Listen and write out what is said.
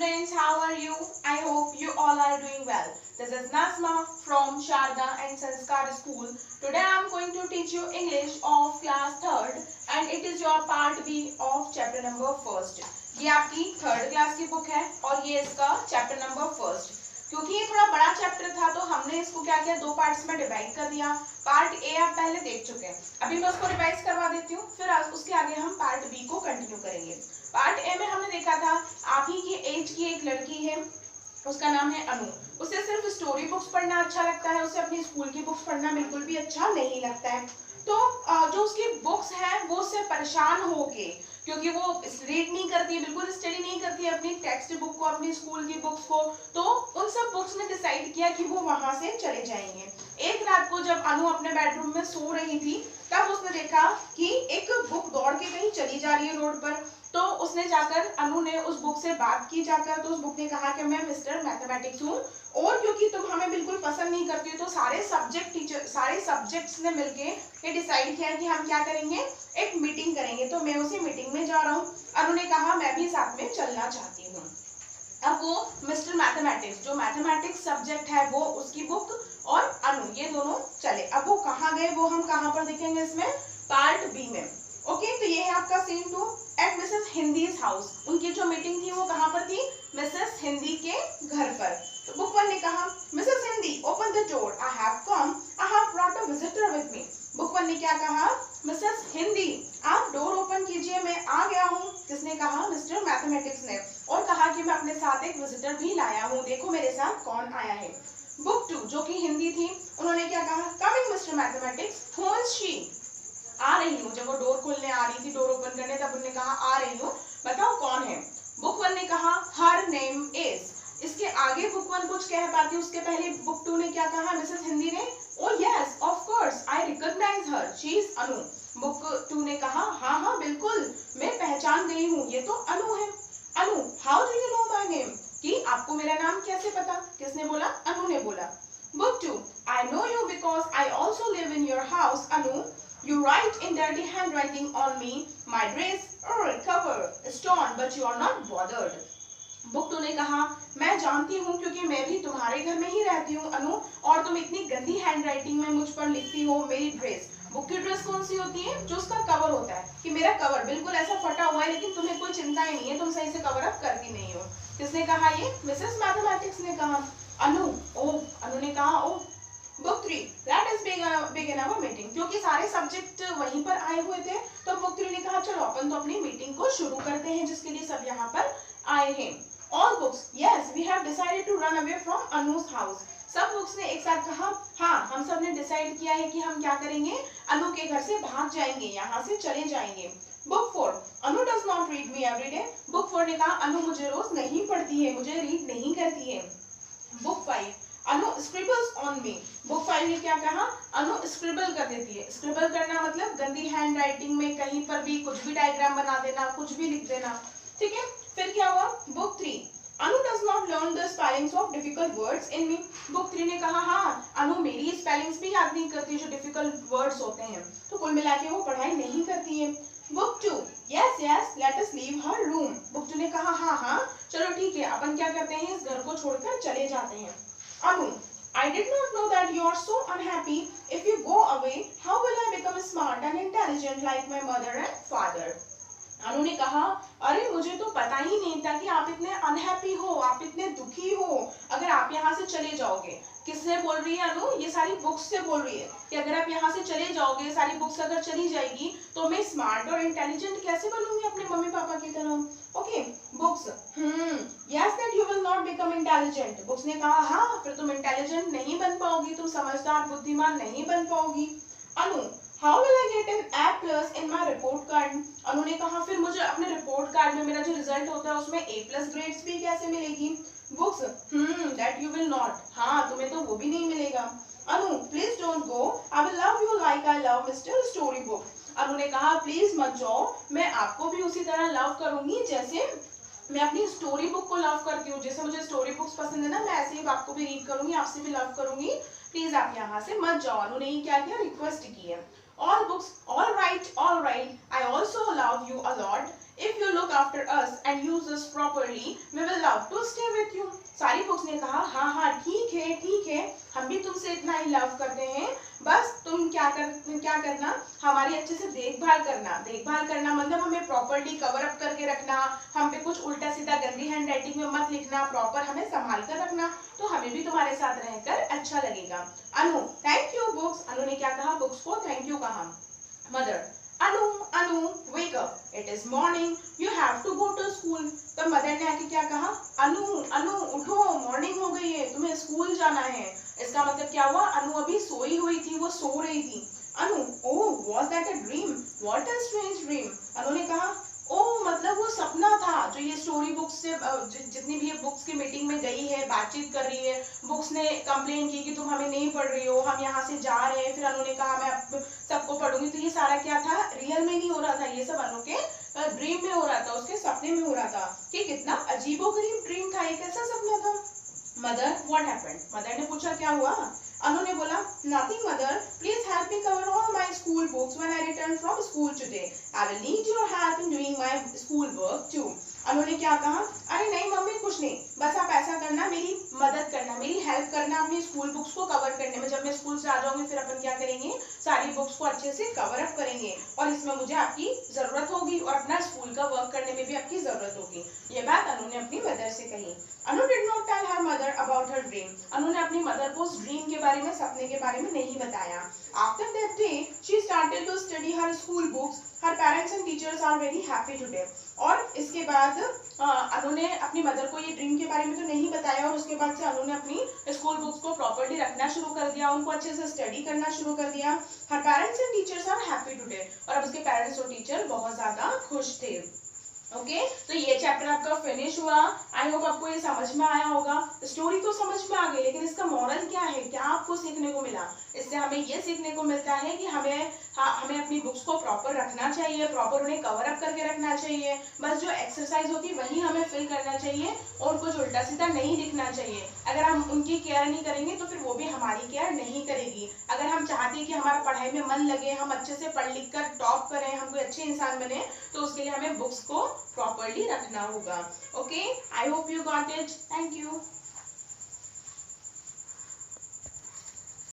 students, how are you? I hope you all are doing well. This is Nazma from Sharda and Sanskar School. Today I am going to teach you English of class 3rd and it is your part B of chapter number 1st. ये आपकी 3rd class की book है और ये इसका chapter number 1st. क्योंकि ये थोड़ा बड़ा चैप्टर था तो हमने इसको क्या किया, दो पार्ट्स में डिवाइड कर दिया. पार्ट ए आप पहले देख चुके हैं, अभी मैं उसको रिवाइज करवा देती हूँ, फिर उसके आगे हम पार्ट बी को कंटिन्यू करेंगे. पार्ट ए में हमने देखा था आप ही की एज की एक लड़की है, उसका नाम है अनु. उसे सिर्फ स्टोरी बुक्स पढ़ना अच्छा लगता है, उसे अपनी स्कूल की बुक्स पढ़ना बिल्कुल भी अच्छा नहीं लगता है. तो जो उसकी बुक्स हैं वो उससे परेशान होके, क्योंकि वो रीड नहीं करती, बिल्कुल स्टडी नहीं करती अपनी टेक्स्ट बुक को, अपनी स्कूल की बुक्स को, तो उन सब बुक्स ने डिसाइड किया कि वो वहां से चले जाएंगे. एक रात को जब अनु अपने बेडरूम में सो रही थी तब उसने देखा कि एक बुक दौड़ के कहीं चली जा रही है रोड पर. तो उसने जाकर, अनु ने उस बुक से बात की जाकर, तो उस बुक ने कहा कि मैं मिस्टर मैथमेटिक्स हूँ और क्योंकि तुम हमें बिल्कुल पसंद नहीं करती हो तो सारे सब्जेक्ट्स ने मिलके ये डिसाइड किया कि हम क्या करेंगे, एक मीटिंग करेंगे. तो मैं उसी मीटिंग में जा रहा हूँ. अनु ने कहा मैं भी साथ में चलना चाहती हूँ. अब वो मिस्टर मैथमेटिक्स, जो मैथमेटिक्स सब्जेक्ट है, वो उसकी बुक और अनु, ये दोनों चले. अब वो कहाँ गए वो हम कहाँ पर देखेंगे, इसमें पार्ट बी में. ओके, तो ये है आपका scene 2 eight Mrs Hindi's house. उनकी जो मीटिंग थी वो कहाँ पर थी, मिसेस हिंदी के घर पर. तो बुक 1 ने कहा Mrs Hindi open the door, I have come, I have brought a visitor with me. Book 1 ने क्या कहा, मिसेस हिंदी आप डोर ओपन कीजिए, मैं आ गया हूँ. किसने कहा, मिस्टर मैथमेटिक्स ने, और कहा कि मैं अपने साथ एक विजिटर भी लाया हूँ, देखो मेरे साथ कौन आया है. बुक 2 जो कि हिंदी थी, उन्होंने क्या कहा, coming mister mathematics, who is she, आ रही हूँ. जब वो डोर खोलने आ रही थी, डोर ओपन करने, तब उन्होंने कहा आ रही हूँ, बताओ कौन है. बुक 1 ने कहा हर नेम इज. इसके आगे बुक 1 कुछ कह पाती, उसके पहले बुक 2 ने क्या कहा, मिसेस हिंदी ने, oh yes of course I recognize her, she is Anu. Book 2 ने कहा हाँ हाँ बिल्कुल मैं पहचान गई हूँ, ये तो अनु है. Anu how do you know my name, कि आपको मेरा नाम कैसे पता, किसने बोला, अनु ने बोला. Book 2 I know you because I also live in your house Anu, you write in dirty handwriting on me, my dress cover is torn but you are not bothered. Book 2 ने कहा मैं जानती हूँ क्योंकि मैं भी तुम्हारे घर में ही रहती हूँ अनु, और तुम इतनी गंदी हैंडराइटिंग में मुझ पर लिखती हो मेरी ड्रेस. बुक की ड्रेस कौन सी होती है, जो उसका कवर होता है, कि मेरा कवर बिल्कुल ऐसा फटा हुआ है लेकिन तुम्हें कोई चिंता ही नहीं है, तुम सही से कवर अप करती नहीं हो. किसने कहा, ये मिसेस मैथमेटिक्स ने कहा. अनु अनु ने कहा oh. Book 3 let us begin our meeting. क्योंकि सारे सब्जेक्ट वहीं पर आए हुए थे तो बुक 3 ने कहा चलो अपन तो अपनी मीटिंग को शुरू करते हैं जिसके लिए सब यहाँ पर आए हैं. All books yes we have decided to run away from Anuj house. सब बुक्स ने एक साथ कहा हाँ हम सब ने डिसाइड किया है कि हम क्या करेंगे, अनु के घर से भाग जाएंगे, यहाँ से चले जाएंगे. Book 4 Anu does not read me every day. Book 4 ने कहा अनु मुझे रोज नहीं पढ़ती है, मुझे रीड नहीं करती है. Book 5 Anu scribbles on me. Book 5 ने क्या कहा, अनु स्क्रिबल कर देती है. स्क्रिबल करना मतलब गंदी हैंड राइटिंग में कहीं पर भी कुछ भी डायग्राम बना देना, कुछ भी लिख देना. ठीक है, फिर क्या हुआ. Book 3 Anu does not learn the spellings of difficult words in me. Book 3 ने कहा हाँ अनु मेरी स्पेलिंग्स भी याद नहीं करती जो डिफिकल्ट वर्ड्स होते हैं, तो कुल मिला के वो पढ़ाई नहीं करती है. Book 2 yes yes let us leave her room. Book 2 ने कहा हाँ हाँ चलो ठीक है अपन क्या करते हैं, इस घर को छोड़कर चले जाते हैं. Anu, I did not know that you are so unhappy. If you go away, how will I become smart and intelligent like my mother and father? अनु ने कहा अरे मुझे तो पता ही नहीं था कि आप इतने अनहैप्पी हो, आप इतने दुखी हो अगर आप यहाँ से चले जाओगे. किससे बोल रही है अनु, ये सारी बुक्स से बोल रही है कि अगर आप यहाँ से चले जाओगे, सारी बुक्स अगर चली जाएगी तो मैं स्मार्ट और इंटेलिजेंट कैसे बनूंगी अपने मम्मी पापा की तरह. Okay books yes that you will not become intelligent. Books ने कहा हाँ फिर तुम इंटेलिजेंट नहीं बन पाओगी, तुम समझदार बुद्धिमान नहीं बन पाओगी. Anu how will I get an A+ in my report card. Anu ने कहा फिर मुझे अपने रिपोर्ट कार्ड में मेरा जो रिजल्ट होता है उसमें A+ ग्रेड्स भी कैसे मिलेगी. Books that you will not, हाँ तुम्हें तो वो भी नहीं मिलेगा. Anu please don't go, I will love you like I love mister story book. Anu ने कहा प्लीज मत जाओ, मैं आपको भी उसी तरह लव करूंगी जैसे मैं अपनी स्टोरी बुक को लव करती हूँ. जैसे मुझे स्टोरी बुक्स पसंद है ना, मैं ऐसे ही आपको भी रीड करूंगी, आपसे भी लव करूंगी, प्लीज आप यहाँ से मत जाओ. अनु ने क्या किया, रिक्वेस्ट की है. All books all right I also love you a lot. If you look after us and use us properly, we will love to stay with you. सारी बुक्स ने कहा हाँ हाँ ठीक है, हम भी तुमसे इतना ही लव करते हैं, बस तुम क्या करना, हमारी अच्छे से देखभाल करना मतलब हमें प्रॉपर्ली कवर अप करके रखना, हम पे कुछ उल्टा सीधा गंदी हैंड राइटिंग में मत लिखना, प्रॉपर हमें संभाल कर रखना, तो हमें भी तुम्हारे साथ रहकर अच्छा लगेगा. अनु, थैंक यू बुक्स. अनु ने क्या कहा, बुक्स को थैंक यू कहा. Mother, Anu wake up, it is morning, you have to go to school. तो मदर ने आके क्या कहा, अनु उठो, मॉर्निंग हो गई है, तुम्हें स्कूल जाना है. इसका मतलब क्या हुआ, अनु अभी सोई हुई थी, वो सो रही थी. अनु, ओह was that a dream, what a strange dream. अनु ने कहा, ओह मतलब वो सपना था. जो ये स्टोरी बुक्स से जितनी भी ये बुक्स की मीटिंग में गई है, बातचीत कर रही है, बुक्स ने कंप्लेन की कि तुम हमें नहीं पढ़ रही हो, हम यहाँ से जा रहे हैं, फिर अनु ने कहा मैं अब सबको पढ़ूंगी. तो ये सारा क्या था, रियल में नहीं हो रहा था, ये सब अनु के ड्रीम में हो रहा था, उसके सपने में हो रहा था. कि कितना अजीबोगरीब ड्रीम था, ये कैसा सपना था. Mother, what happened. मदर ने पूछा क्या हुआ. अनु ने बोला, nothing mother, please help me cover all my school books when I return from school today. I will need your help in doing my school work too. Anu ने क्या कहा, अरे नहीं मम्मी कुछ नहीं, बस आप ऐसा करना, मेरी मदद करना, मेरी हेल्प करना अपनी स्कूल बुक्स को कवर करने में. जब मैं स्कूल से आ जाऊंगी फिर अपन क्या करेंगे, सारी बुक्स को अच्छे से कवर अप करेंगे, और इसमें मुझे आपकी जरूरत होगी, और अपना स्कूल का वर्क करने में भी आपकी जरूरत होगी. ये बात अनु ने अपनी मदर से कही. Anu did not tell her mother about her dream. Anu ने अपनी मदर को उस ड्रीम के बारे में, सपने के बारे में नहीं बताया. After that day she started to study her school books. Her parents and teachers are very happy today. और इसके बाद अनु ने अपनी मदर को ये ड्रीम के बारे में तो नहीं बताया, और उसके बाद से अनु ने अपनी स्कूल बुक्स को प्रॉपर्ली रखना शुरू कर दिया, उनको अच्छे से स्टडी करना शुरू कर दिया. Her parents and teachers are happy today. और अब उसके पेरेंट्स और टीचर बहुत ज्यादा खुश थे. ओके तो ये चैप्टर आपका फिनिश हुआ. आई होप आपको ये समझ में आया होगा. स्टोरी तो समझ में आ गई, लेकिन इसका मॉरल क्या है, क्या आपको सीखने को मिला. इससे हमें ये सीखने को मिलता है कि हमें अपनी बुक्स को प्रॉपर रखना चाहिए, प्रॉपर उन्हें कवर अप करके रखना चाहिए. बस जो एक्सरसाइज होती है वही हमें फिल करना चाहिए, और कुछ उल्टा सीधा नहीं लिखना चाहिए. अगर हम उनकी केयर नहीं करेंगे तो फिर वो भी हमारी केयर नहीं करेगी. अगर हम चाहते हैं कि हमारा पढ़ाई में मन लगे, हम अच्छे से पढ़ लिख कर टॉप करें, हम कोई अच्छे इंसान बने, तो उसके लिए हमें बुक्स को प्रॉपर्ली रखना होगा. Okay, I hope you got it. Thank you.